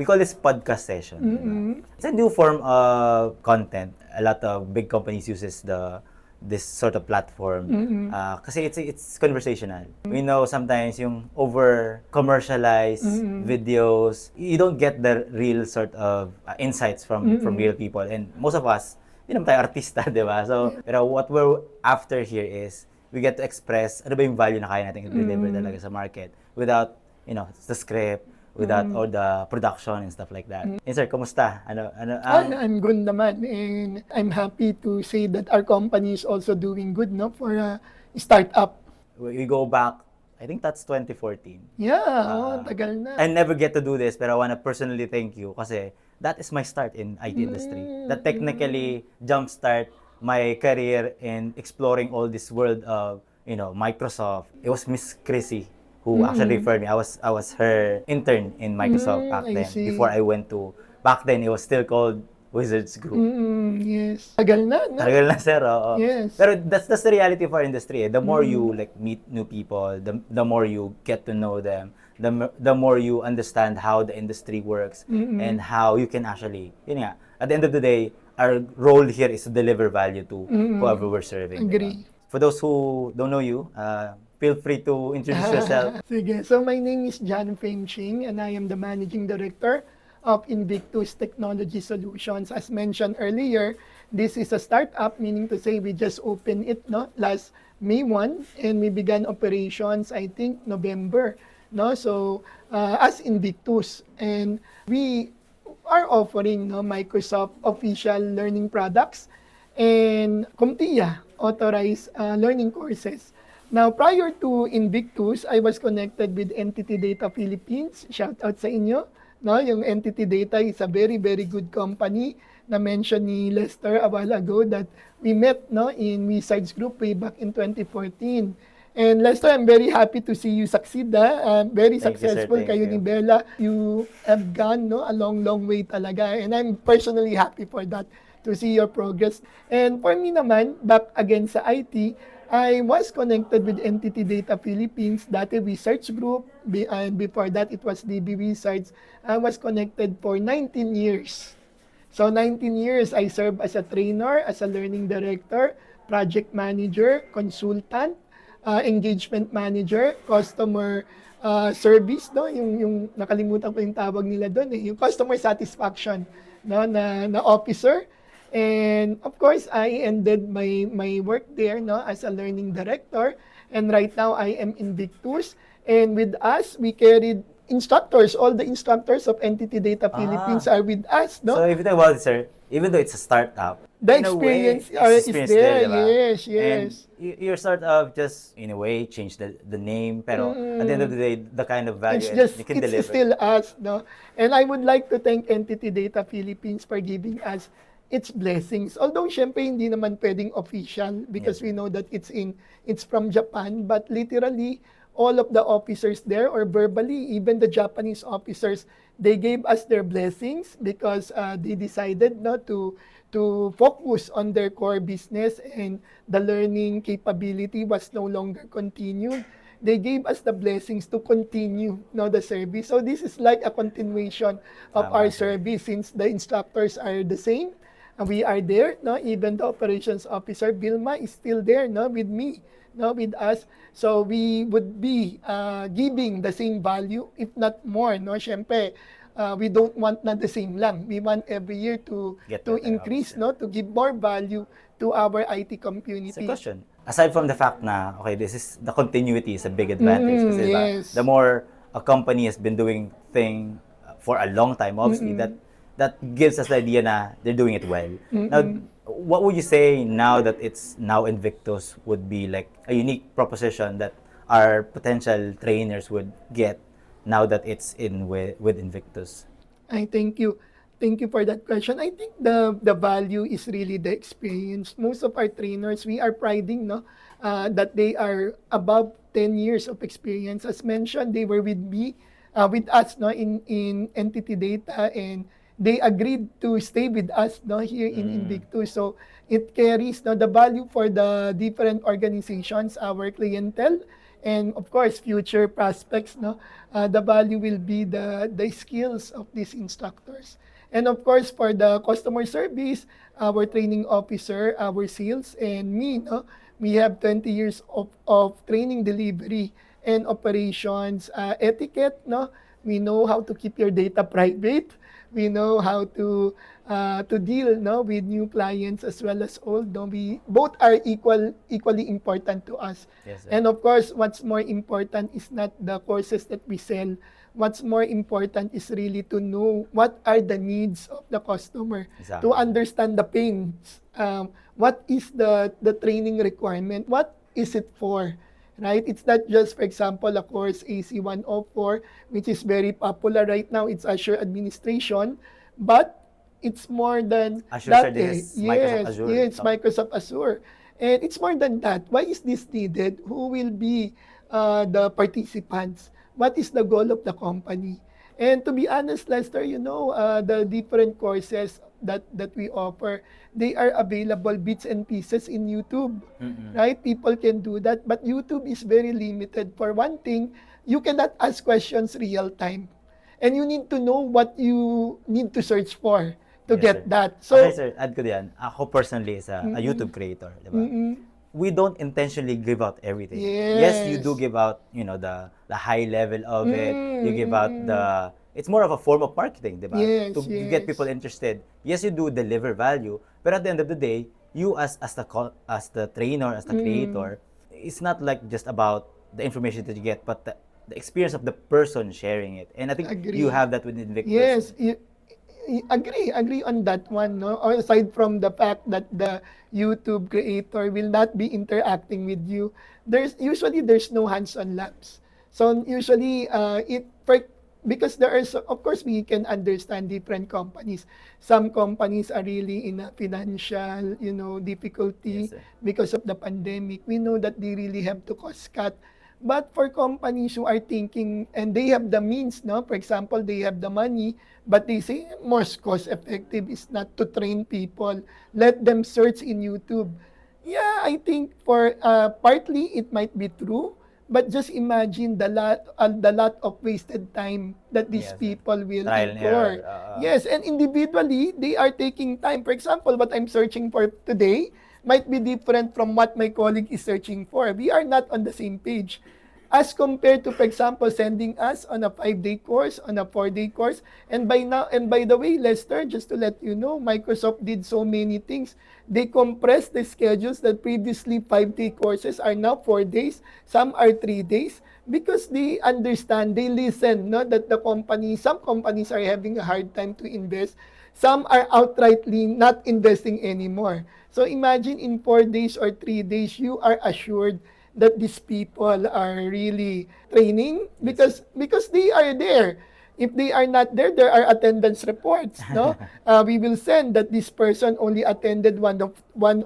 We call this podcast session. It's a new form of content. A lot of big companies uses this sort of platform kasi it's conversational. We know sometimes yung over commercialized videos, you don't get the real sort of insights from real people, and most of us hindi naman tayo artista, di ba? So, pero what we're after here is we get to express ano ba yung value na kaya natin i-deliver talaga sa market without, the script, without all the production and stuff like that. Sir, kumusta? I'm good naman, and I'm happy to say that our company is also doing good, no, for a startup. We go back, I think that's 2014. Yeah, tagal na. I never get to do this, pero I wanna personally thank you kasi that is my start in IT industry. That technically jumpstart my career in exploring all this world of, Microsoft. It was Miss Chrissy who actually referred me. I was her intern in Microsoft back then. Before I went to, back then it was still called Wizards Group. Yes. Tagal na, no? Tagal na, sir. Oo. Yes. Pero that's the reality of our industry. The more you meet new people, the more you get to know them, the more you understand how the industry works and how you can actually, at the end of the day, our role here is to deliver value to whoever we're serving. Agree. For those who don't know you, feel free to introduce yourself. Sige. So my name is Jan Fame Ching, and I am the Managing Director of Invictus Technology Solutions. As mentioned earlier, this is a startup, meaning to say we just opened it last May 1, and we began operations, I think, November. So as Invictus, and we are offering Microsoft official learning products and CompTIA authorized learning courses. Now, prior to Invictus, I was connected with Entity Data Philippines. Shout out sa inyo. Yung Entity Data is a very, very good company na mention ni Lester a while ago that we met in Wizards Group way back in 2014. And Lester, I'm very happy to see you succeed. Very successful kayo ni Bella. You have gone a long, long way talaga. And I'm personally happy for that, to see your progress. And for me naman, back again sa IT, I was connected with Entity Data Philippines, dati Wizards Group, and before that it was DB Wizards. I was connected for 19 years. So 19 years, I served as a trainer, as a learning director, project manager, consultant, engagement manager, customer service, yung nakalimutan ko yung tawag nila doon, yung customer satisfaction na officer. And of course, I ended my work there as a learning director. And right now, I am Invictus. And with us, we carried instructors. All the instructors of Entity Data Philippines are with us. So if you think about it, sir, even though it's a startup, the experience is there. Yes, yes. And your sort of just, in a way, change the name. Pero at the end of the day, the kind of value you can deliver. It's still us. And I would like to thank Entity Data Philippines for giving us its blessings. Although, syempre, hindi naman pwedeng official because we know that it's from Japan. But literally, all of the officers there, or verbally, even the Japanese officers, they gave us their blessings because they decided to focus on their core business, and the learning capability was no longer continued. They gave us the blessings to continue the service. So this is like a continuation of our service, since the instructors are the same. We are there, even the operations officer, Vilma, is still there, with me, with us. So we would be giving the same value, if not more, Siyempre, we don't want na the same lang. We want every year to increase, to give more value to our IT community. It's a question. Aside from the fact na, okay, the continuity is a big advantage. Kasi yes. The more a company has been doing thing for a long time, obviously, that gives us the idea na they're doing it well. Now, what would you say now that it's now Invictus would be like a unique proposition that our potential trainers would get now that it's with Invictus? I thank you. Thank you for that question. I think the value is really the experience. Most of our trainers, we are priding that they are above 10 years of experience. As mentioned, they were with me, with us in Entity Data, and they agreed to stay with us here in Invictus. So it carries the value for the different organizations, our clientele, and of course future prospects, no, the value will be the skills of these instructors. And of course, for the customer service, our training officer, our sales, and me, no, we have 20 years of training, delivery, and operations etiquette. No, we know how to keep your data private. We know how to deal, no, with new clients as well as old. No, we both are equally important to us. Yes, sir. And of course, what's more important is not the courses that we sell. What's more important is really to know what are the needs of the customer, Exactly. to understand the pains. What is the training requirement? What is it for? Right? It's not just, for example, a course AC-104, which is very popular right now. It's Azure Administration, but it's more than Azure, that. sir, this is Yes, Microsoft Azure. it's Microsoft Azure. And it's more than that. Why is this needed? Who will be the participants? What is the goal of the company? And to be honest, Lester, the different courses that we offer, they are available bits and pieces in YouTube, right? People can do that, but YouTube is very limited. For one thing, you cannot ask questions real time, and you need to know what you need to search for to Yes, get sir. that. Okay, So, sir, add ko diyan. Ako personally is a YouTube creator, di ba? We don't intentionally give out everything. Yes, you do Yes. give out, the high level of it. You give out it's more of a form of marketing, di ba? Yes, To get yes. people interested. Yes, you do deliver value, but at the end of the day, you as the trainer, as the creator, it's not like just about the information that you get, but the experience of the person sharing it. And I think Agree. you have that with Invictus. Yes, agree on that one, no? Or aside from the fact that the YouTube creator will not be interacting with you, there's no hands-on labs. So usually because there are of course we can understand different companies. Some companies are really in a financial, difficulty Yes, sir. because of the pandemic. We know that they really have to cost cut. But for companies who are thinking and they have the means, no? For example, they have the money, but they say most cost effective is not to train people. Let them search in YouTube. Yeah, I think for partly it might be true, but just imagine the lot of wasted time that these Yes, sir. people will Trial and incur. error. Yes, and individually they are taking time. For example, what I'm searching for today might be different from what my colleague is searching for. We are not on the same page. As compared to, for example, sending us on a 5-day course, on a 4-day course. And by the way, Lester, just to let you know, Microsoft did so many things. They compressed the schedules that previously 5-day courses are now 4 days. Some are 3 days. Because they understand, they listen, no, that some companies are having a hard time to invest. Some are outrightly not investing anymore. So imagine in 4 days or 3 days, you are assured that these people are really training because they are there. If they are not there, there are attendance reports. No, we will send that this person only attended one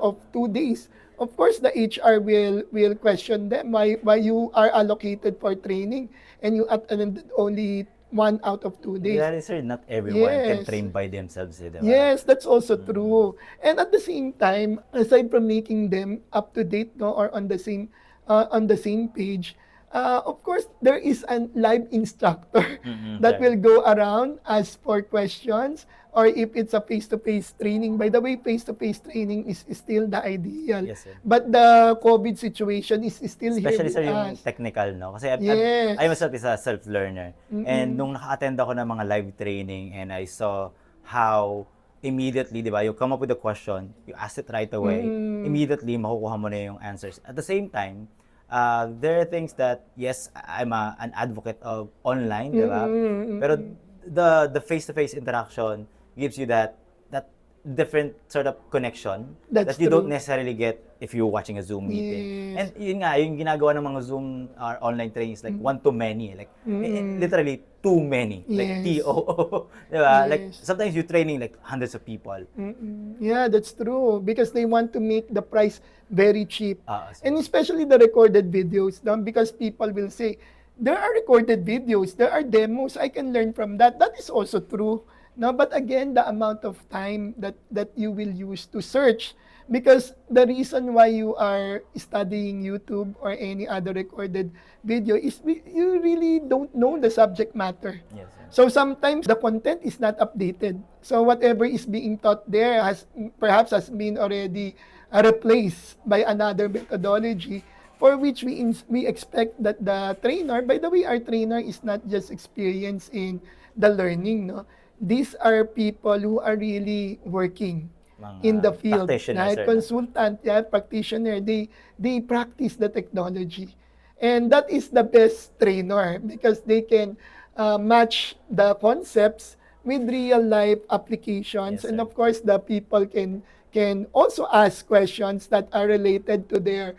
of 2 days. Of course, the HR will question them why you are allocated for training and you attended only 1 out of 2 days. That is, sir, not everyone Yes. can train by themselves, di ba? Yes, that's also true. And at the same time, aside from making them up to date, no, or on the same page, of course, there is a live instructor that sir. will go around, ask for questions, or if it's a face-to-face training. By the way, face-to-face training is still the ideal. Yes, sir. But the COVID situation is still Especially, here sir, with yung us. technical, no? Kasi Yes. I myself is a self-learner. And nung naka-attend ako ng mga live training and I saw how immediately, di ba, you come up with a question, you ask it right away, immediately makukuha mo na yung answers. At the same time, there are things that, yes, I'm an advocate of online, di ba? Pero the face-to-face interaction gives you that different sort of connection That's that you don't true. necessarily get if you're watching a Zoom meeting. Yes. And yun nga, yung ginagawa ng mga Zoom or online trainings, like one to many, like literally too many, like Yes. TOO, di ba? Like Yes. sometimes you're training like hundreds of people. Yeah, that's true. Because they want to make the price very cheap. Sir. And especially the recorded videos, no? Because people will say, there are recorded videos, there are demos, I can learn from that. That is also true. No, but again, the amount of time that you will use to search, because the reason why you are studying YouTube or any other recorded video is you really don't know the subject matter. Yes, sir. So sometimes the content is not updated. So whatever is being taught there has been already replaced by another methodology, for which we expect that the trainer, by the way, our trainer is not just experienced in the learning, no? These are people who are really working Mga in the field. practitioners, Like sir. consultant, yeah, practitioner, they practice the technology. And that is the best trainer because they can match the concepts with real life applications. Yes, And sir. of course, the people can also ask questions that are related to their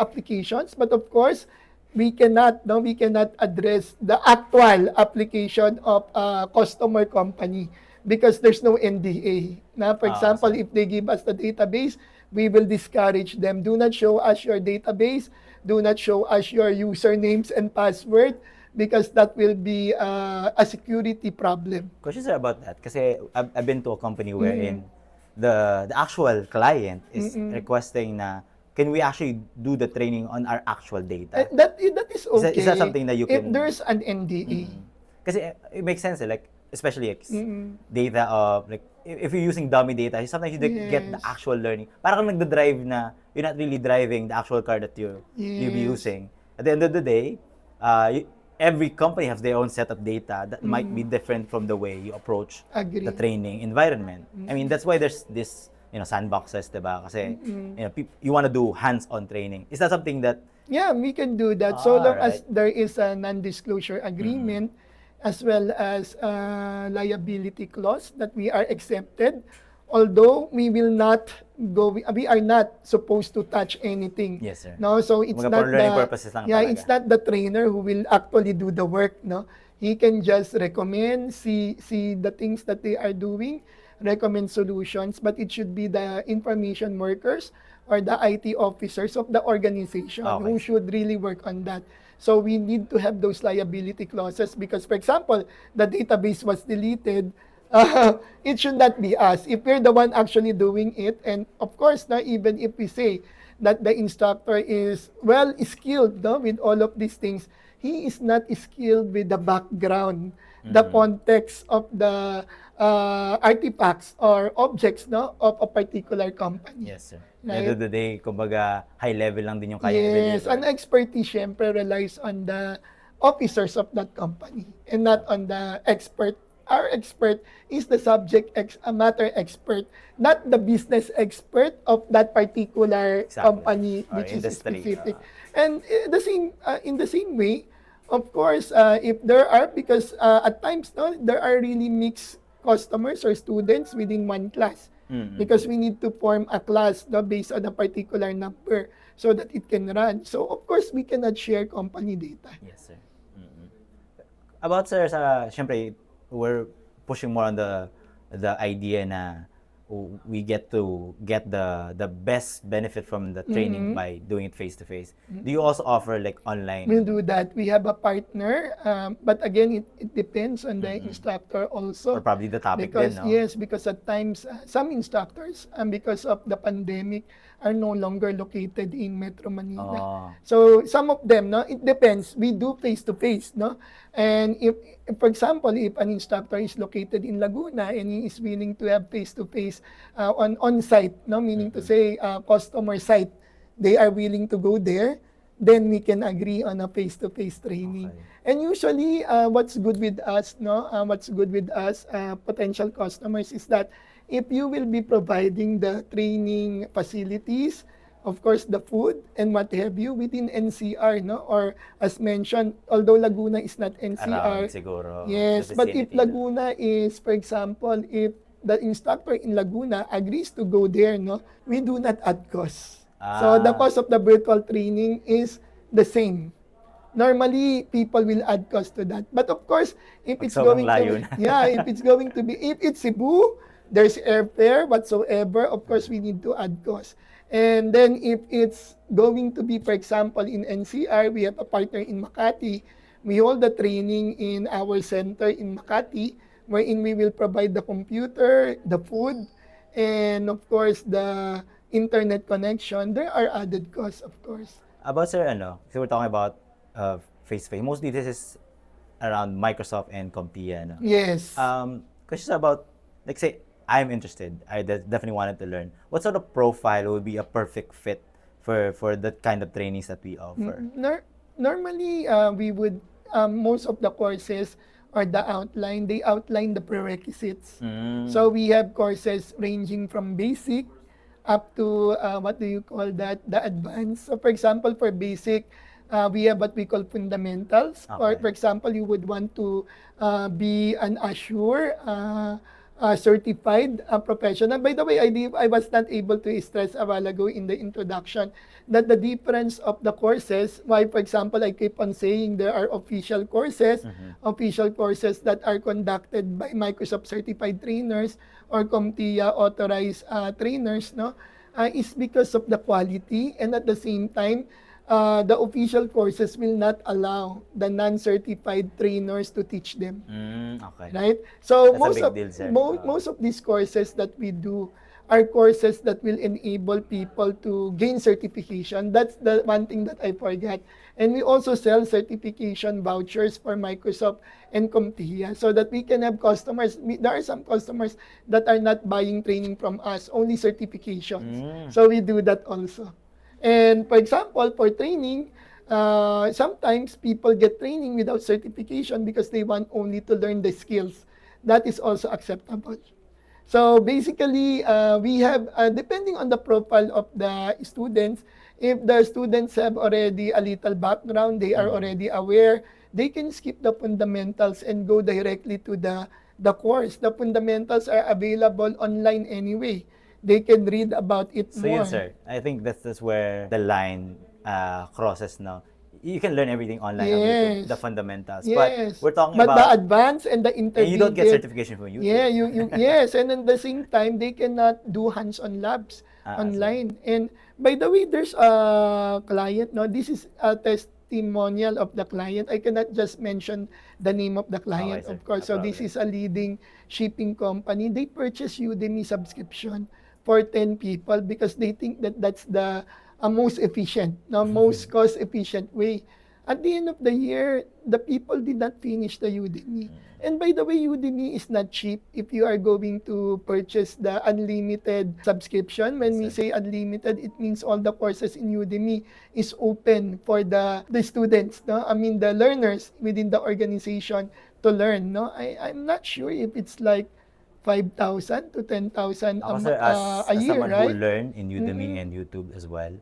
applications. But of course, we cannot address the actual application of a customer company because there's no NDA. Now, for example, Sir. if they give us the database, we will discourage them. Do not show us your database. Do not show us your usernames and password because that will be a security problem. Question, sir, about that. Kasi I've been to a company wherein the actual client is requesting na, can we actually do the training on our actual data? That is okay. Is that something that you if can... there's an NDA. Kasi it makes sense, like, especially like, data of, like, if you're using dummy data, sometimes you don't get the Yes. actual learning. Parang kang nagda-drive na, you're not really driving the actual car that you'll be Yes. using. At the end of the day, every company has their own set of data that might be different from the way you approach Agree. the training environment. I mean, that's why there's this, sandboxes, diba? Kasi, you want to do hands-on training. Is that something that... Yeah, we can do that so long as Alright. there is a non-disclosure agreement as well as a liability clause that we are accepted. Although we are not supposed to touch anything. Yes, sir. No, so it's Kumbaga, not for learning purposes lang talaga. it's not the trainer who will actually do the work, no. He can just recommend, see the things that they are doing, recommend solutions, but it should be the information workers or the IT officers of the organization who should really work on that. So we need to have those liability clauses because, for example, the database was deleted. It should not be us. If we're the one actually doing it, and of course, even if we say that the instructor is well skilled with all of these things, he is not skilled with the background, the context of the artifacts or objects of a particular company. Yes, sir. Right? End of the day, kumbaga, high level lang din yung kaya Yes, i-deliver. an expertise syempre relies on the officers of that company and not on the expert. Our expert is the subject matter expert, not the business expert of that particular company, Or which is industry. specific. And in the same way, of course, if there are, because at times there are really mixed customers or students within one class. Because we need to form a class based on a particular number so that it can run. So, of course, we cannot share company data. Yes, sir. About, sir, syempre, we're pushing more on the idea na we get to get the best benefit from the training by doing it face to face. Do you also offer like online? We'll do that. We have a partner, but again, it depends on the instructor also. Or probably the topic Because din, no? yes, because at times some instructors, because of the pandemic, are no longer located in Metro Manila. So some of them, it depends. We do face to face, and if for example, if an instructor is located in Laguna and he is willing to have face to face on site, meaning to say customer site, they are willing to go there, then we can agree on a face to face training. And usually, what's good with us, potential customers, is that if you will be providing the training facilities, of course, the food and what have you within NCR, or as mentioned, although Laguna is not NCR, Around siguro. yes, the but if vicinity. Laguna is, for example, if the instructor in Laguna agrees to go there, we do not add costs. So the cost of the virtual training is the same. Normally, people will add cost to that. But of course, if it's sobrang going layo to, na. if it's Cebu, there's airfare whatsoever, of course, we need to add cost. And then if it's going to be, for example, in NCR, we have a partner in Makati. We hold the training in our center in Makati, wherein we will provide the computer, the food, and of course, the internet connection. There are added costs, of course. About sir, so we're talking about face-to-face. Mostly this is around Microsoft and CompTIA, no? Yes. Questions about, like say, I'm interested. I definitely wanted to learn. What sort of profile would be a perfect fit for the kind of trainings that we offer? Normally, we would, most of the courses or the outline, they outline the prerequisites. So we have courses ranging from basic up to, what do you call that, the advanced. So for example, for basic, we have what we call fundamentals. Or Okay. for example, you would want to be an Azure certified professional. By the way, I was not able to stress a while ago in the introduction that the difference of the courses, why, for example, I keep on saying there are official courses that are conducted by Microsoft certified trainers or CompTIA authorized trainers, no, is because of the quality, and at the same time, the official courses will not allow the non-certified trainers to teach them. Okay. Right? So That's a big deal, sir. most of these courses that we do are courses that will enable people to gain certification. That's the one thing that I forgot. And we also sell certification vouchers for Microsoft and CompTIA so that we can have customers. There are some customers that are not buying training from us, only certifications. So we do that also. And for example, for training, sometimes people get training without certification because they want only to learn the skills. That is also acceptable. So basically, we have, depending on the profile of the students, if the students have already a little background, they are already aware, they can skip the fundamentals and go directly to the course. The fundamentals are available online anyway. They can read about it So more. yun, sir. I think that's where the line crosses now. You can learn everything online on YouTube, the fundamentals. Yes. But we're talking But about... the advanced and the And intermediate. you don't get certification from YouTube. Yeah, yes, and at the same time, they cannot do hands-on labs Ah, online. And by the way, there's a client, no, this is a testimonial of the client. I cannot just mention the name of the client, Okay, sir. of course. No So this problem. is a leading shipping company. They purchase Udemy subscription for 10 people because they think that that's the most efficient, no, most cost-efficient way. At the end of the year, the people did not finish the Udemy. And by the way, Udemy is not cheap if you are going to purchase the unlimited subscription. When we say unlimited, it means all the courses in Udemy is open for the students, no? I mean, the learners within the organization to learn, no? I'm not sure if it's like 5,000 to 10,000 Ako, sir, a as year, someone who right? learned in Udemy and YouTube as well,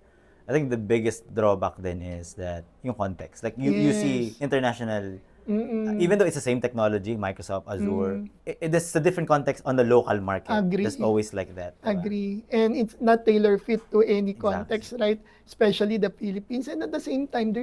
I think the biggest drawback then is that yung context. Like you see Yes. international, even though it's the same technology, Microsoft, Azure, it's a different context on the local market. Agree. That's always like that. Diba? Agree. And it's not tailor-fit to any context, right? Especially the Philippines. And at the same time,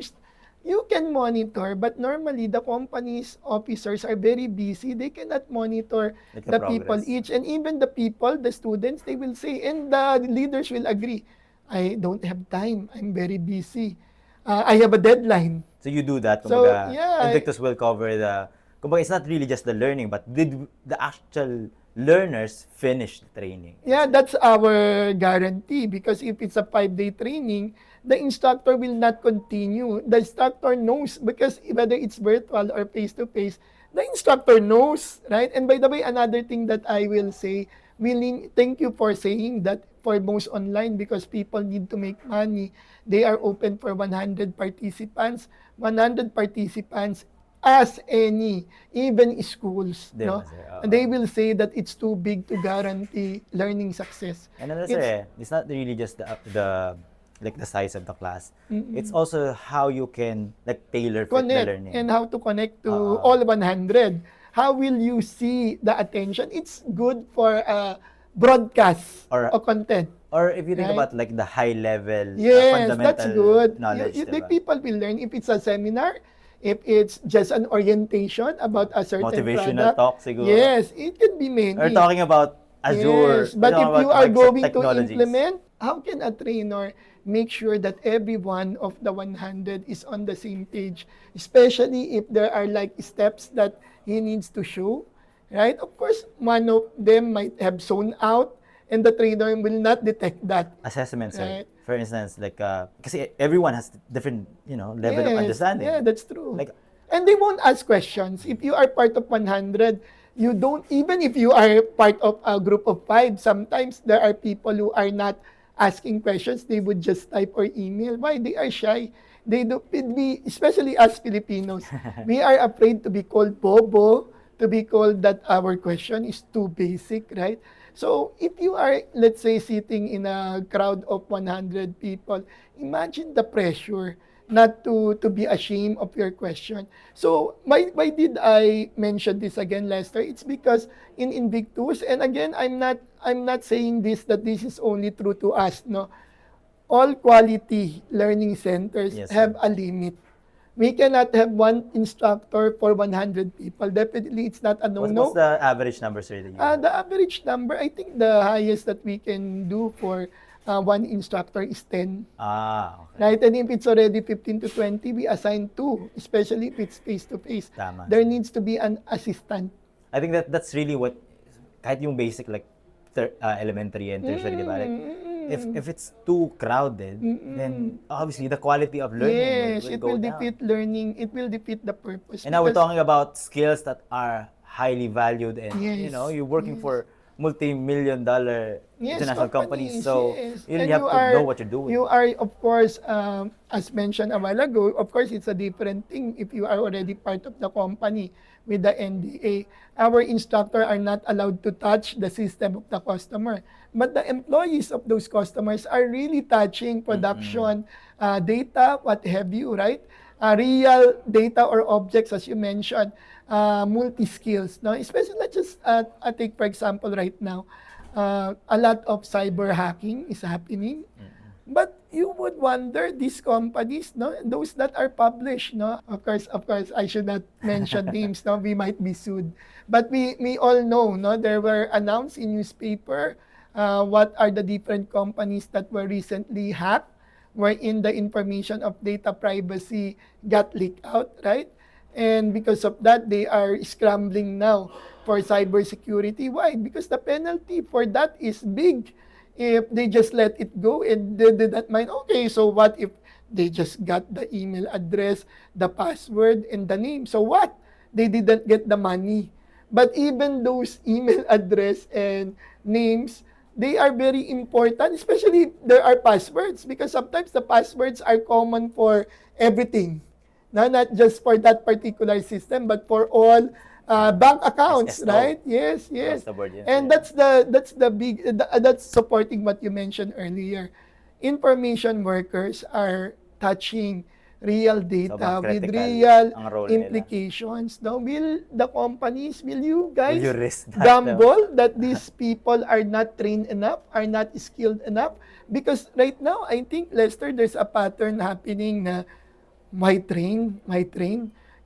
you can monitor, but normally the company's officers are very busy. They cannot monitor Like the the people progress. each. And even the people, the students, they will say, and the leaders will agree, I don't have time. I'm very busy. I have a deadline. So you do that. So, Kumbaga, yeah. Invictus will cover the... Kumbaga, it's not really just the learning, but did the actual learners finish the training? Yeah, that's our guarantee because if it's a 5-day training, the instructor will not continue. The instructor knows because whether it's virtual or face-to-face, the instructor knows, right? And by the way, another thing that I will say, thank you for saying that for most online because people need to make money. They are open for 100 participants. 100 participants as any, even schools, no? Sir. And they will say that it's too big to guarantee learning success. And another, sir, it's not really just the like the size of the class. It's also how you can like tailor fit the Connect learning. and how to connect to all 100. How will you see the attention? It's good for broadcast Or content. Or if you think Right? about like the high level Yes, fundamental that's good. knowledge, The diba? people will learn if it's a seminar, if it's just an orientation about a certain Motivational product. talk siguro. Yes, it could be many. Or talking about Azure. Yes, but talking if you about are Microsoft going to technologies. implement How can a trainer make sure that every one of the 100 is on the same page, especially if there are like steps that he needs to show, right? Of course, one of them might have zoned out and the trainer will not detect that. Assessments, Right. for instance, like, kasi everyone has different, level of Yes, understanding. yeah, that's true. Like, And they won't ask questions. If you are part of 100, you don't, even if you are part of a group of 5, sometimes there are people who are not asking questions. They would just type or email. Why? They are shy. They do, especially us Filipinos, we are afraid to be called bobo, to be called that our question is too basic, right? So if you are, let's say, sitting in a crowd of 100 people, imagine the pressure not to be ashamed of your question. So why did I mention this again, Lester? It's because in Invictus, and again, I'm not saying this that this is only true to us, no. All quality learning centers Yes, have sir. a limit. We cannot have one instructor for 100 people. Definitely, it's not a what's no-no. the average number, sir, that you have? The average number, I think the highest that we can do for one instructor is 10. Okay. Right? And if it's already 15 to 20, we assign 2, especially if it's face-to-face. Tama. There needs to be an assistant. I think that's really what, kahit yung basic, like, elementary and tertiary, diba? Like, if it's too crowded, then obviously the quality of learning Yes, will it go will down. defeat learning. It will defeat the purpose. And now we're because- talking about skills that are highly valued, and Yes, you're working yes. for multi-million-dollar Yes, international companies, so yes. you And really have to know what you're doing. You are, of course, as mentioned a while ago, of course, it's a different thing if you are already part of the company with the NDA. Our instructor are not allowed to touch the system of the customer. But the employees of those customers are really touching production, data, what have you, right? Real data or objects, as you mentioned, multi-skills. No? Especially, let's just take, for example, right now, a lot of cyber hacking is happening. But you would wonder, these companies, no, those that are published, no, of course, I should not mention names, no, we might be sued. But we all know, no, there were announced in newspaper what are the different companies that were recently hacked, wherein the information of data privacy got leaked out, right? And because of that, they are scrambling now for cybersecurity. Why? Because the penalty for that is big. If they just let it go and they did not mind, okay, so what if they just got the email address, the password, and the name? So what? They didn't get the money. But even those email address and names, they are very important, especially if there are passwords, because sometimes the passwords are common for everything. No, not just for that particular system, but for all bank accounts, SSO. right? Yes, yes. Across the board, yes, And yeah. that's the big that's supporting what you mentioned earlier. Information workers are touching real data Sobrang with critical real ang role nila. implications. Now, will the companies, will you guys Will you risk that, gamble that these people are not trained enough, are not skilled enough? Because right now, I think, Lester, there's a pattern happening na why train?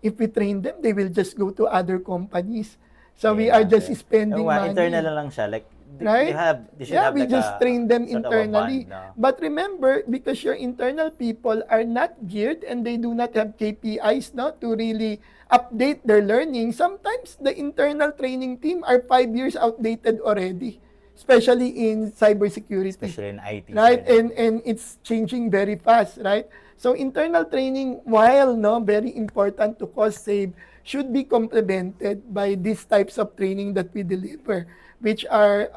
If we train them, they will just go to other companies. So we are just spending money. Internal na lang siya. Like, Right? they should have we like just train them sort of a internally. bond, no? But remember, because your internal people are not geared and they do not have KPIs, no, to really update their learning, sometimes the internal training team are 5 years outdated already, especially in cybersecurity. Especially in IT. Right? sir. And it's changing very fast, right? So internal training, while very important to cost save, should be complemented by these types of training that we deliver, which are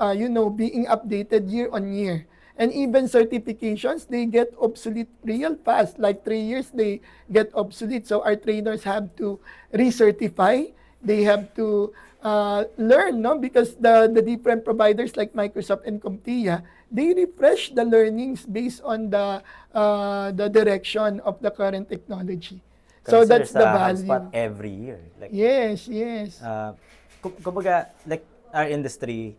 being updated year on year. And even certifications, they get obsolete real fast. Like 3 years, they get obsolete. So our trainers have to recertify. They have to learn, no? Because the different providers like Microsoft and CompTIA, they refresh the learnings based on the direction of the current technology. So Consider that's the sa value. HubSpot every year. Like, Yes. kumbaga, like, our industry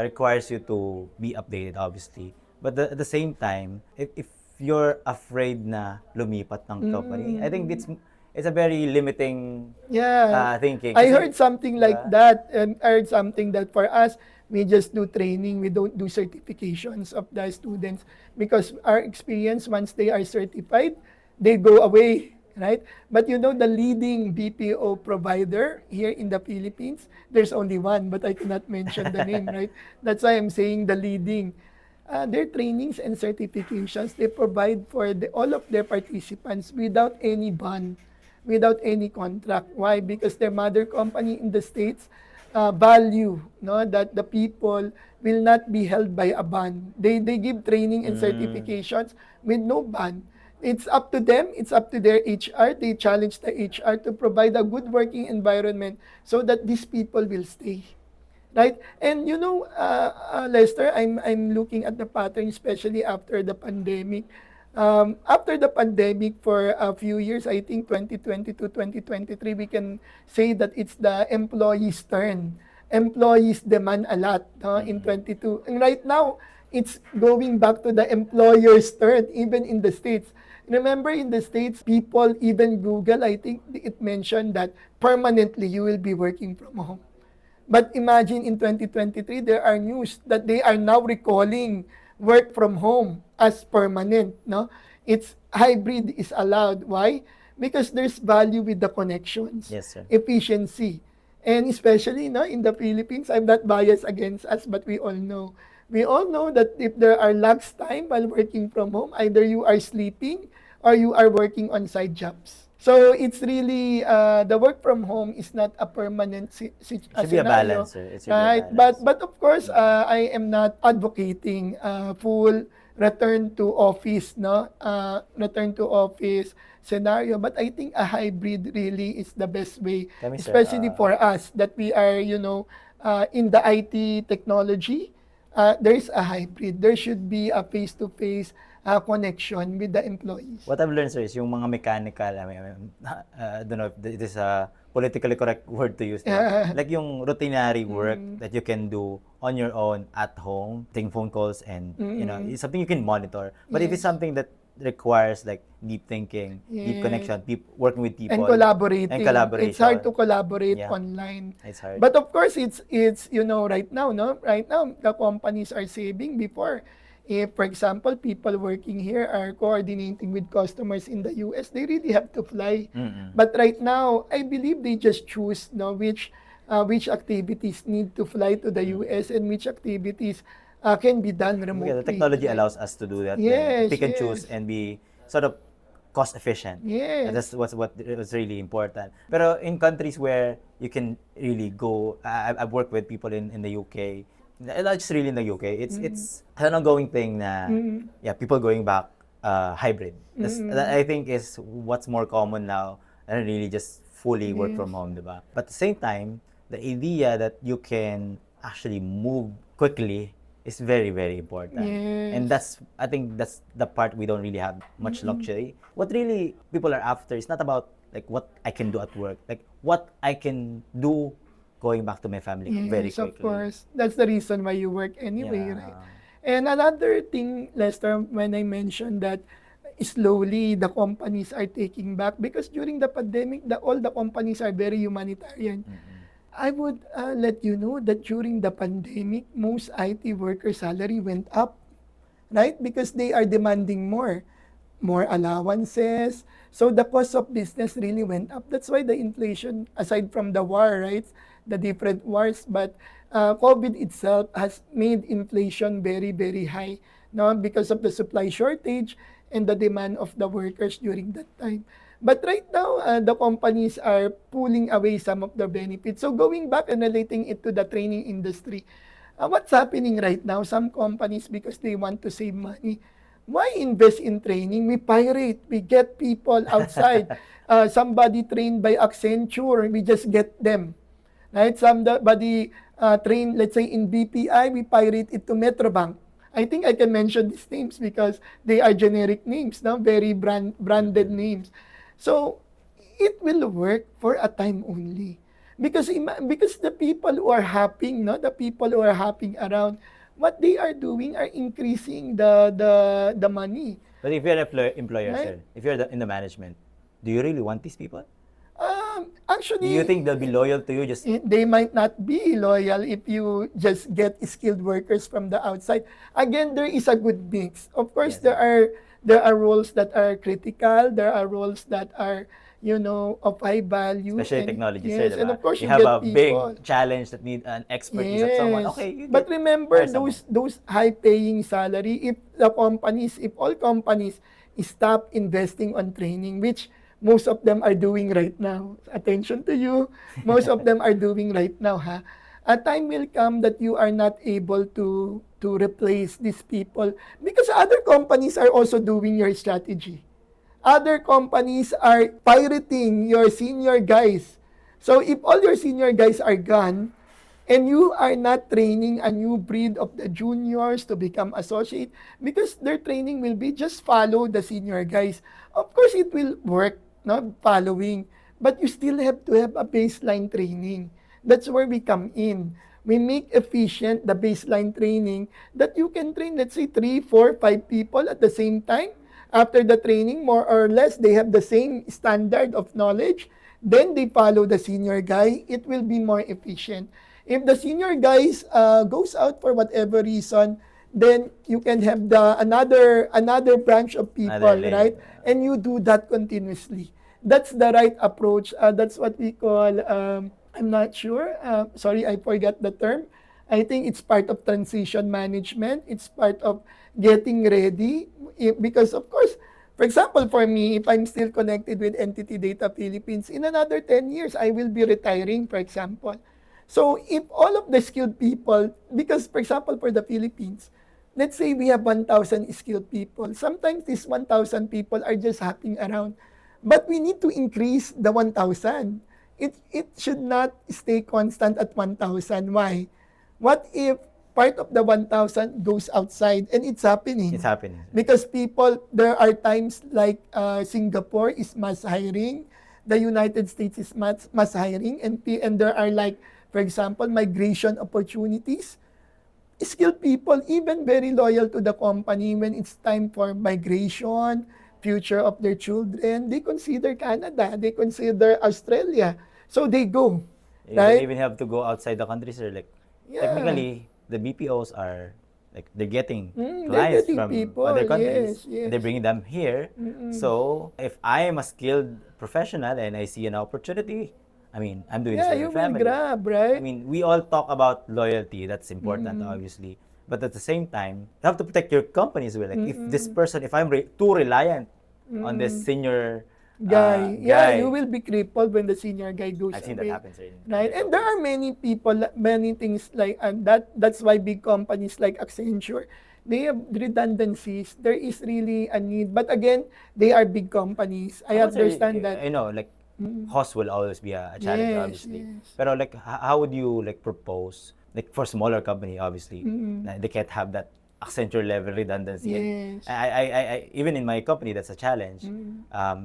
requires you to be updated, obviously. But at the same time, if you're afraid na lumipat ng company, I think it's a very limiting Yeah. thinking. I Kasi, heard something like diba? that, and I heard something that for us, We just do training. We don't do certifications of the students because our experience, once they are certified, they go away, right? But you know, the leading BPO provider here in the Philippines, there's only one, but I cannot mention the name, right? That's why I'm saying the leading. Their trainings and certifications, they provide for all of their participants without any bond, without any contract. Why? Because their mother company in the States value, no, that the people will not be held by a bond. They give training and certifications with no bond. It's up to them. It's up to their HR. They challenge the HR to provide a good working environment so that these people will stay. Right? And you know, Lester, I'm looking at the pattern, especially after the pandemic. After the pandemic for a few years, I think 2020 to 2023, we can say that it's the employees' turn. Employees demand a lot, no, in 22. And right now, it's going back to the employer's turn, even in the States. Remember, in the States, people, even Google, I think it mentioned that permanently you will be working from home. But imagine in 2023, there are news that they are now recalling work from home as permanent. No, it's hybrid is allowed. Why? Because there's value with the connections, Yes, sir. efficiency, and especially no in the Philippines. I'm not biased against us, but we all know that if there are lax time while working from home, either you are sleeping or you are working on side jobs. So it's really the work from home is not a permanent Should be a scenario, balance, sir. It should be a right? balance. But of course, I am not advocating full return to office, no, return to office scenario. But I think a hybrid really is the best way, Kami, sir, especially for us that we are, in the IT technology. There is a hybrid. There should be a face-to-face connection with the employees. What I've learned, sir, is yung mga mechanical, I don't know if it is a politically correct word to use. Like yung routinary work that you can do on your own at home, taking phone calls and, it's something you can monitor. But if it's something that requires like deep thinking, deep connection, working with people. And collaborating. And collaboration. It's hard to collaborate Yeah. online. It's hard. But of course, it's right now, no? Right now, the companies are saving before. If, for example, people working here are coordinating with customers in the US, they really have to fly. But right now, I believe they just choose which activities need to fly to the US and which activities can be done remotely. Yeah, the technology allows us to do that. Yes, Pick and yes. choose and be sort of cost efficient. Yes. And that's what was really important. Pero in countries where you can really go, I've worked with people in the UK. Not just really in the UK. It's an ongoing thing na people going back hybrid. That I think is what's more common now than really just fully work from home, diba? But at the same time, the idea that you can actually move quickly is very, very important. Yes. And I think that's the part we don't really have much luxury. What really people are after is not about like what I can do at work, like what I can do going back to my family very Yes, quickly. of course. That's the reason why you work anyway, Yeah. right? And another thing, Lester, when I mentioned that slowly the companies are taking back, because during the pandemic, all the companies are very humanitarian. I would let you know that during the pandemic, most IT workers' salary went up, right? Because they are demanding more allowances. So the cost of business really went up. That's why the inflation, aside from the war, right? The different wars, but COVID itself has made inflation very, very high, no? Because of the supply shortage and the demand of the workers during that time. But right now, the companies are pulling away some of the benefits. So going back and relating it to the training industry, what's happening right now? Some companies, because they want to save money, why invest in training? We pirate. We get people outside. Somebody trained by Accenture, we just get them. Right? Somebody trained, let's say, in BPI, we pirate it to Metrobank. I think I can mention these names because they are generic names, no? Very branded names. So it will work for a time only. Because the people who are hopping, no, the people who are hopping around, what they are doing are increasing the money. But if you're an employer, Right. sir, if you're in the management, do you really want these people? Actually, Do you think they'll be loyal to you? Just they might not be loyal if you just get skilled workers from the outside. Again, there is a good mix. Of course, Yes, there are roles that are critical. There are roles that are, of high value. especially And technology, sir, yes, and diba? of course You you have get a people. big challenge that need an expertise of someone. Yes. Okay, you But get remember hire someone. those high-paying salary, if all companies stop investing on training, which most of them are doing right now. Attention to you. Most of them are doing right now, ha. A time will come that you are not able to replace these people because other companies are also doing your strategy. Other companies are pirating your senior guys. So if all your senior guys are gone, and you are not training a new breed of the juniors to become associate, because their training will be just follow the senior guys. Of course, it will work, no, following, but you still have to have a baseline training. That's where we come in. We make efficient the baseline training that you can train, let's say, 3, 4, 5 people at the same time. After the training, more or less, they have the same standard of knowledge. Then they follow the senior guy. It will be more efficient. If the senior guys goes out for whatever reason, then you can have the another branch of people, Another lane, right? And you do that continuously. That's the right approach. That's what we call. I'm not sure. Sorry, I forgot the term. I think it's part of transition management. It's part of getting ready. Because of course, for example, for me, if I'm still connected with Entity Data Philippines, in another 10 years, I will be retiring, for example. So if all of the skilled people, because for example, for the Philippines, let's say we have 1,000 skilled people. Sometimes these 1,000 people are just hopping around. But we need to increase the 1,000. It should not stay constant at 1,000. Why? What if part of the 1,000 goes outside, and it's happening? It's happening. Because people, there are times like Singapore is mass hiring, the United States is mass hiring, and there are like, for example, migration opportunities. Skilled people, even very loyal to the company when it's time for migration, future of their children, they consider Canada, they consider Australia. So they go, You right? don't even have to go outside the country, sir. Like, Yeah. technically, the BPOs are, like, they're getting They're clients getting from people, other countries. yes, yes. And they're bringing them here. So, if I am a skilled professional and I see an opportunity, I mean, I'm doing this Yeah, for you the will family. grab, right? I mean, we all talk about loyalty. That's important, obviously. But at the same time, you have to protect your company as well. Like, if this person, if I'm too reliant on this senior Guy. guy, Yeah, you will be crippled when the senior guy goes I've seen away. that happen, sir. Right? And there are many people, many things like, and that's why big companies like Accenture, they have redundancies. There is really a need. But again, they are big companies. I How about, sir, understand that. I know, like, cost will always be a challenge, Yes, obviously. yes. Pero like, how would you like propose, like for smaller company, obviously, na they can't have that Accenture level redundancy. And Yes. I even in my company, that's a challenge.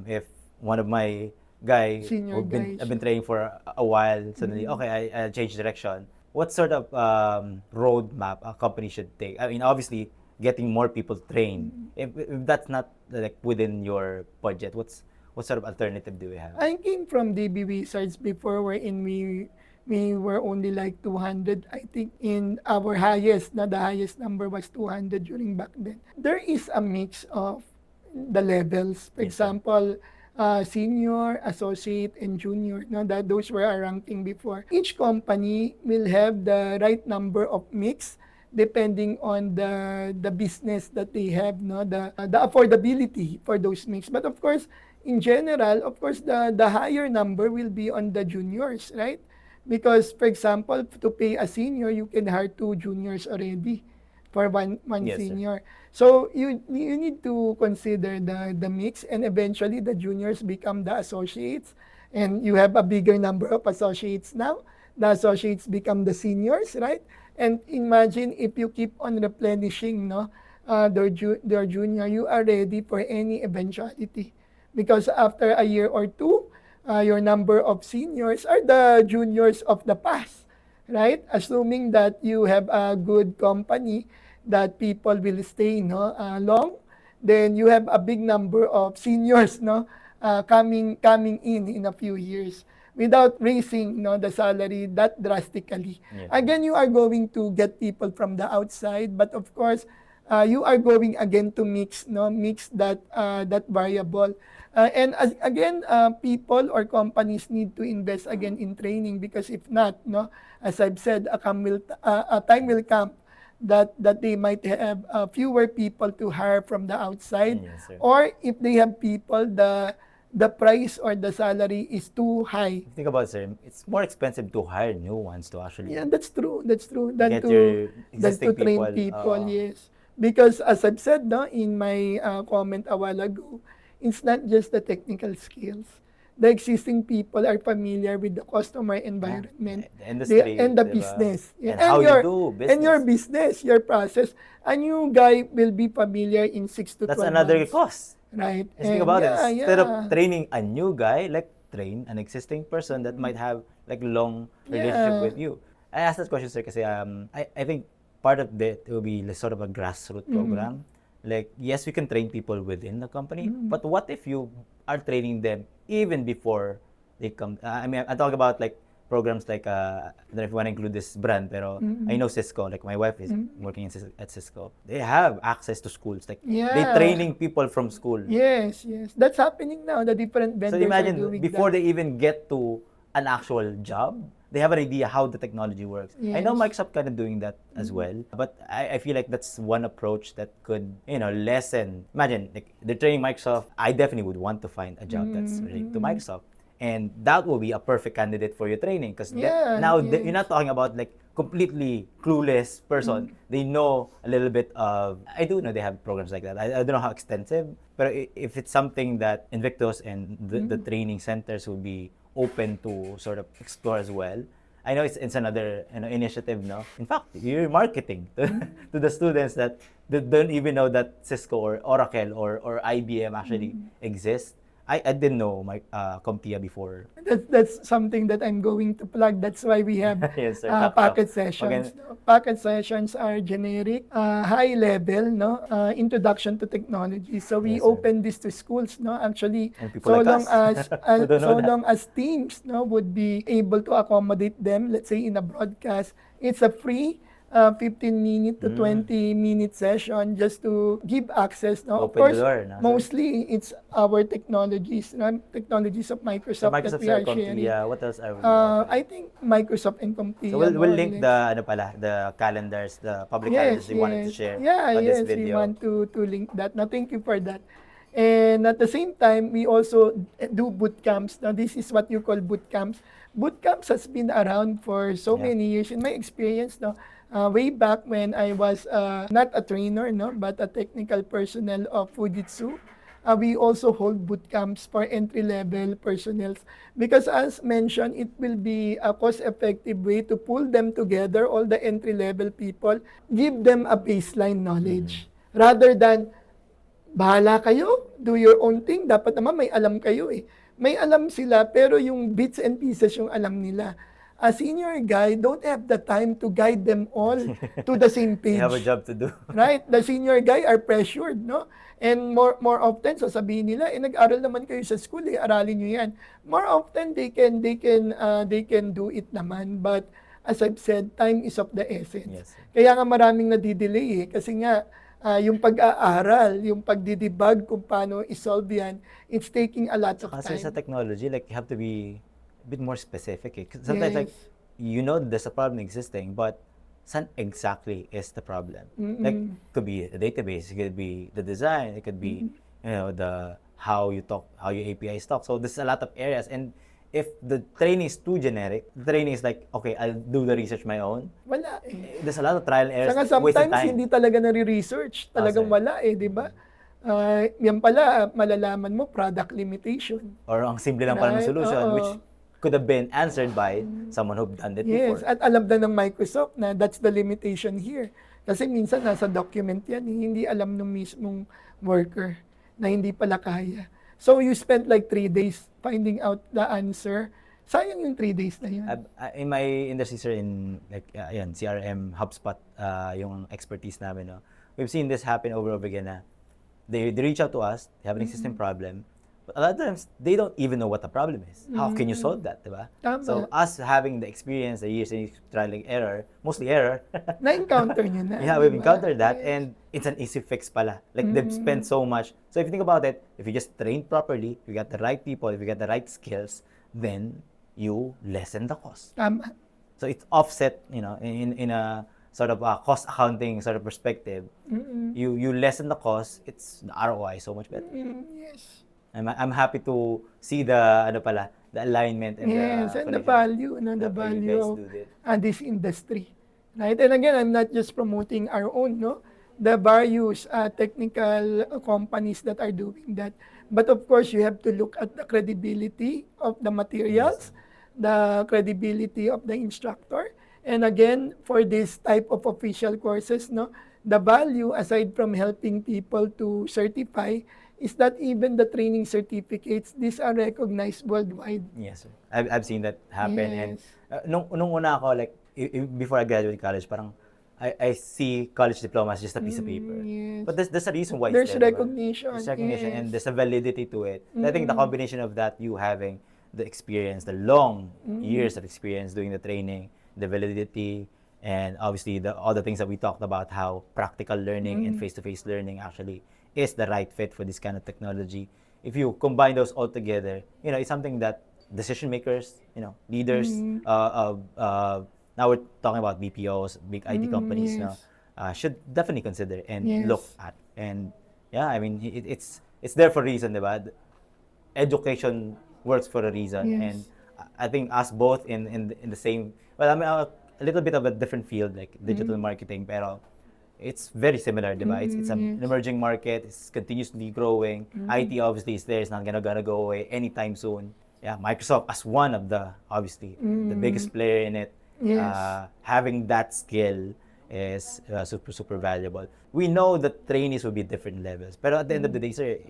If one of my guy Senior who've guys. I've been training for a while, suddenly, okay, I change direction. What sort of roadmap a company should take? I mean, obviously, getting more people trained. If that's not like within your budget, what sort of alternative do we have? I came from DB Wizards before wherein we were only like 200. I think in our highest, the highest number was 200 during back then. There is a mix of the levels. For Yes, sir. example, senior, associate, and junior. No, that those were our ranking before. Each company will have the right number of mix depending on the business that they have, no, the affordability for those mix. But of course, in general, of course, the higher number will be on the juniors, right? Because, for example, to pay a senior, you can hire 2 juniors already for one Yes, sir. senior. So you need to consider the mix, and eventually the juniors become the associates, and you have a bigger number of associates now. The associates become the seniors, right? And imagine if you keep on replenishing, no, their junior, you are ready for any eventuality. Because after a year or two, your number of seniors are the juniors of the past, right? Assuming that you have a good company that people will stay, no, long, then you have a big number of seniors, no, coming in a few years. without raising the salary that drastically. Yeah. Again, you are going to get people from the outside, but of course, you are going again to mix that variable. Again, people or companies need to invest again in training, because if not, as I've said, a time will come that they might have fewer people to hire from the outside, Yes, sir. or if they have people, the price or the salary is too high. Think about it, sir. It's more expensive to hire new ones to actually Yeah, that's true. That's true. Than get your to existing train people. Yes, because as I've said, in my comment a while ago, it's not just the technical skills. The existing people are familiar with the customer environment, the industry, and the diba? business, And how you do business. and your business, your process. A new guy will be familiar in 6 to That's 12 another months. cost. Right. Just think about it. Instead of training a new guy, like train an existing person that might have like long relationship with you. I asked that question, sir, kasi I think part of it will be like sort of a grassroots program. Like, yes, we can train people within the company, but what if you are training them even before they come? I mean, I'm talking about like programs like, I don't know if you want to include this brand, pero I know Cisco, like my wife is working at Cisco. They have access to schools. Like, they training people from school. Yes, yes. That's happening now. The different vendors So imagine, are doing before that. they even get to an actual job, they have an idea how the technology works. I know Yes. Microsoft kind of doing that as well, but I feel like that's one approach that could, lessen. Imagine, like, they're training Microsoft. I definitely would want to find a job that's related to Microsoft. And that will be a perfect candidate for your training, because now you're not talking about like completely clueless person. They know a little bit of, I do know they have programs like that. I don't know how extensive, but if it's something that Invictus and the training centers will be open to sort of explore as well. I know it's another initiative, no? In fact, you're marketing to the students that don't even know that Cisco or Oracle or IBM actually exists. I didn't know my CompTIA before. That's something that I'm going to plug. That's why we have Yes, sir. packet sessions. Packet sessions are generic, high level, introduction to technology. So we Yes, sir. open this to schools, actually, And people so like long us as who don't know so that. long as teams, would be able to accommodate them. Let's say in a broadcast, it's a free 15-minute to 20-minute session just to give access. Of Open course, the door, no, sir? mostly it's our technologies, technologies of So Microsoft that Microsoft, we sir, are sharing. CompTIA, what else are we I think Microsoft and CompTIA. So we'll more or link less. the calendars, the public calendars you wanted to share Yeah, on this yes, we video. want to link that. Now, thank you for that. And at the same time, we also do boot camps. Now, this is what you call boot camps. Boot camps has been around for so many years. In my experience, way back when I was not a trainer, but a technical personnel of Fujitsu, we also hold boot camps for entry-level personnel, because as mentioned, it will be a cost-effective way to pull them together, all the entry-level people, give them a baseline knowledge. Rather than, bahala kayo, do your own thing. Dapat naman may alam kayo eh. May alam sila, pero yung bits and pieces yung alam nila. A senior guy don't have the time to guide them all to the same page. They have a job to do. Right? The senior guy are pressured, no? And more often, sasabihin nila, nag-aral naman kayo sa school, aralin nyo yan. More often, they can do it naman. But as I've said, time is of the essence. Yes. Kaya nga maraming nadidelay kasi nga, yung pag-aaral, yung pagdidebug kung paano isolve yan, it's taking a lot of Kasi sa time. technology, like, you have to be a bit more specific. Eh. 'Cause sometimes, like, there's a problem existing, but saan exactly is the problem? Like, it could be a database, it could be the design, it could be, how you talk, how your APIs talk. So there's a lot of areas, and if the training is too generic, the training is like, okay, I'll do the research my own. Wala eh. There's a lot of trial and errors, Saka wasted sometimes time. hindi talaga nare-research. Talagang sir. wala eh, di ba? Yan pala, malalaman mo, product limitation. Or ang simple lang pala ng Right? solution, Oo. which could have been answered by someone who've done it Yes, before. at alam na ng Microsoft na that's the limitation here. Kasi minsan nasa document yan, hindi alam ng mismong worker na hindi pala kaya. So you spent like 3 days finding out the answer. Sayang yung 3 days na yun. In my industry, sir, in like CRM, HubSpot, yung expertise namin, no? We've seen this happen over and over again na they reach out to us, they have an existing problem, But a lot of times, they don't even know what the problem is. How can you solve that, diba? Tama. So, us having the experience, the years and trial and error, mostly error, Na-encounter nyo na. yeah, we've diba? encountered that, Yes. and it's an easy fix pala. Like, they've spent so much. So, if you think about it, if you just train properly, if you got the right people, if you got the right skills, then you lessen the cost. Tama. So, it's offset, in a sort of cost accounting sort of perspective. You lessen the cost, it's the ROI so much better. Yes. I'm happy to see the alignment and Yes, and the connection value, that the you value guys of do it. this industry. Right? And again, I'm not just promoting our own, no? The various technical companies that are doing that. But of course, you have to look at the credibility of the materials, the credibility of the instructor. And again, for this type of official courses, no, the value, aside from helping people to certify, is that even the training certificates, these are recognized worldwide. Yes, sir. I've seen that happen. And Yes. nung una ako, like, before I graduated college, parang, I see college diploma as just a piece of paper. Yes. But there's a reason why There's it's there, diba? recognition. There's recognition, and Yes. there's a validity to it. I think the combination of that, you having the experience, the long years of experience doing the training, the validity, and obviously all the things that we talked about, how practical learning and face-to-face learning actually is the right fit for this kind of technology. If you combine those all together, it's something that decision makers, leaders, now we're talking about BPOs, big IT companies, Yes. should definitely consider and Yes. look at. And yeah, I mean, it's there for a reason, diba? Education works for a reason, Yes. and I think us both in the same. Well, I mean, a little bit of a different field, like digital marketing, pero it's very similar, diba? It's an emerging market. It's continuously growing. IT obviously is there. It's not gonna go away anytime soon. Yeah, Microsoft as one of the obviously the biggest player in it. Yes. Having that skill is super valuable. We know that trainees will be different levels, but at the end of the day, sir,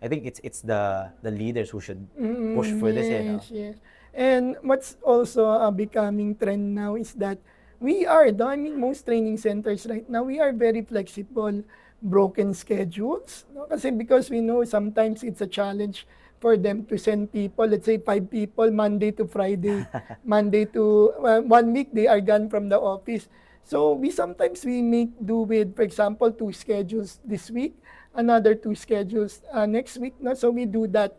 I think it's the leaders who should push for this. Yes, yes. And what's also becoming trend now is that I mean, most training centers right now, we are very flexible, broken schedules. No? Kasi because we know sometimes it's a challenge for them to send people, let's say 5 people, Monday to Friday, Monday to 1 week, they are gone from the office. So we sometimes make do with, for example, 2 schedules this week, another 2 schedules next week. No? So we do that.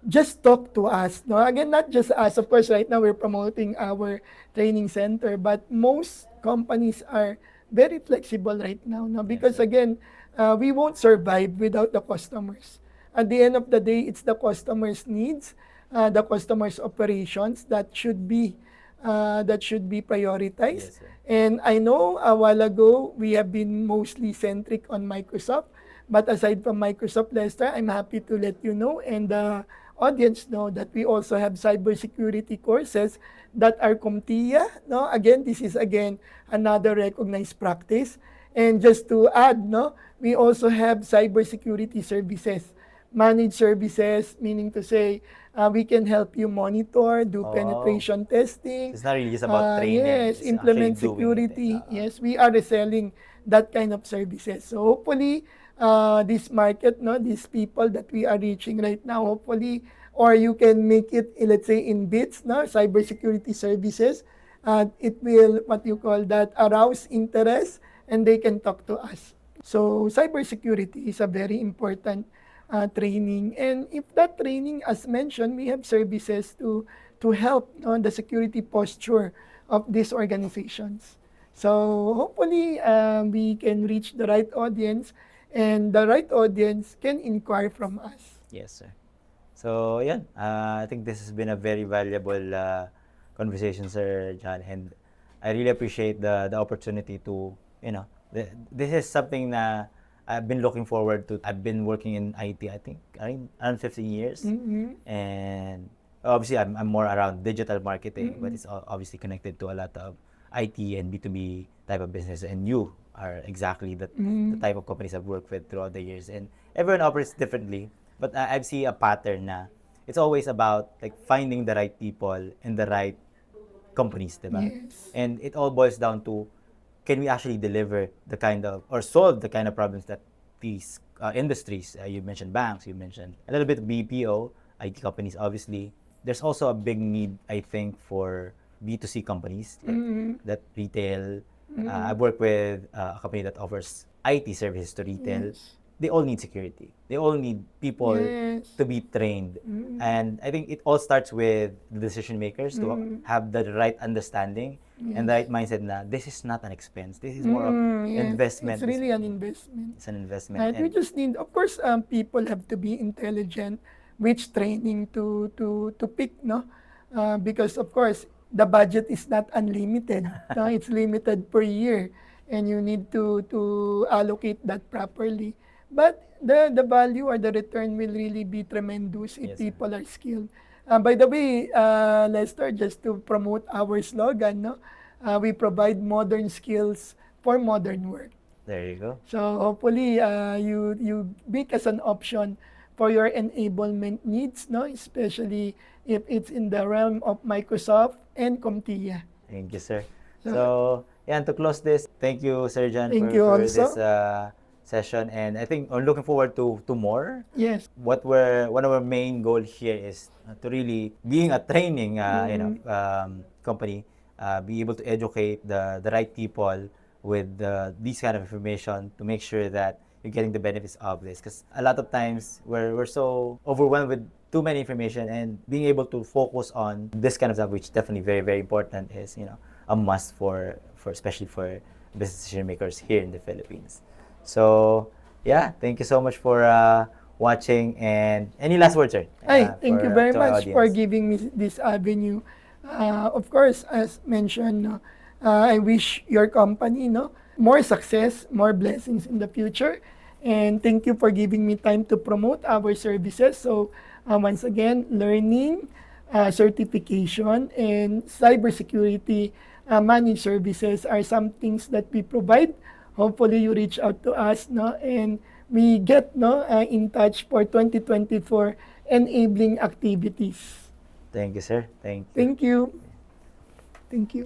Just talk to us. No? Again, not just us. Of course, right now we're promoting our training center, but most companies are very flexible right now. No? Because again, we won't survive without the customers. At the end of the day, it's the customer's needs, the customer's operations that should be prioritized. Yes, sir. And I know a while ago, we have been mostly centric on Microsoft. But aside from Microsoft, Lester, I'm happy to let you know and the audience know that we also have cybersecurity courses that are CompTIA. No? Again, this is another recognized practice. And just to add, no, we also have cybersecurity services, managed services, meaning to say we can help you monitor, do penetration testing. It's not really just about training. Yes, it's implement actually doing it. security. Yes, we are reselling that kind of services. So hopefully, this market, no, these people that we are reaching right now, hopefully, or you can make it, let's say, in bits, no, cybersecurity services. It will, what you call that, arouse interest, and they can talk to us. So cybersecurity is a very important training. And if that training, as mentioned, we have services to help on the security posture of these organizations. So hopefully we can reach the right audience, and the right audience can inquire from us. Yes, sir. So, yeah, I think this has been a very valuable conversation, Sir John, and I really appreciate the opportunity to, this is something that I've been looking forward to. I've been working in IT, I think, around 15 years, and obviously I'm more around digital marketing, but it's obviously connected to a lot of IT and B2B type of business, and you are exactly the type of companies I've worked with throughout the years, and everyone operates differently, but I've seen a pattern na it's always about like finding the right people in the right companies, diba? Yes. And it all boils down to, can we actually deliver the kind of, or solve the kind of problems that these industries. You mentioned banks, you mentioned a little bit of BPO, IT companies, obviously. There's also a big need, I think, for B2C companies like that retail. I've worked with a company that offers IT services to retail. Yes. They all need security. They all need people Yes. to be trained. And I think it all starts with the decision makers to have the right understanding and the right mindset na this is not an expense. This is more of Yes. investment. It's really an investment. It's an investment. Right? We just need, of course, people have to be intelligent, which training to pick, no? Because of course, the budget is not unlimited. No? It's limited per year, and you need to allocate that properly. But the value or the return will really be tremendous if Yes, sir. people are skilled. By the way, Lester, just to promote our slogan, no? We provide modern skills for modern work. There you go. So hopefully, you make as an option for your enablement needs, no? Especially if it's in the realm of Microsoft and CompTIA. Thank you, sir. So, yeah, and to close this, thank you, Sir Jan, Thank for, you for also. this session. And I think I'm looking forward to more. Yes. One of our main goal here is to really being a training company, be able to educate the right people with these kind of information to make sure that you're getting the benefits of this. Because a lot of times we're so overwhelmed with too many information, and being able to focus on this kind of stuff, which is definitely very, very important, is a must for especially for business decision makers here in the Philippines. So yeah, thank you so much for watching. And any last words, sir? Hi, thank you very to our much for audience? giving me this avenue. Of course, as mentioned, no, I wish your company, no, more success, more blessings in the future. And thank you for giving me time to promote our services. So once again, learning, certification, and cybersecurity managed services are some things that we provide. Hopefully, you reach out to us, no, and we get in touch for 2024 enabling activities. Thank you, sir. Thank you. Thank you. Thank you.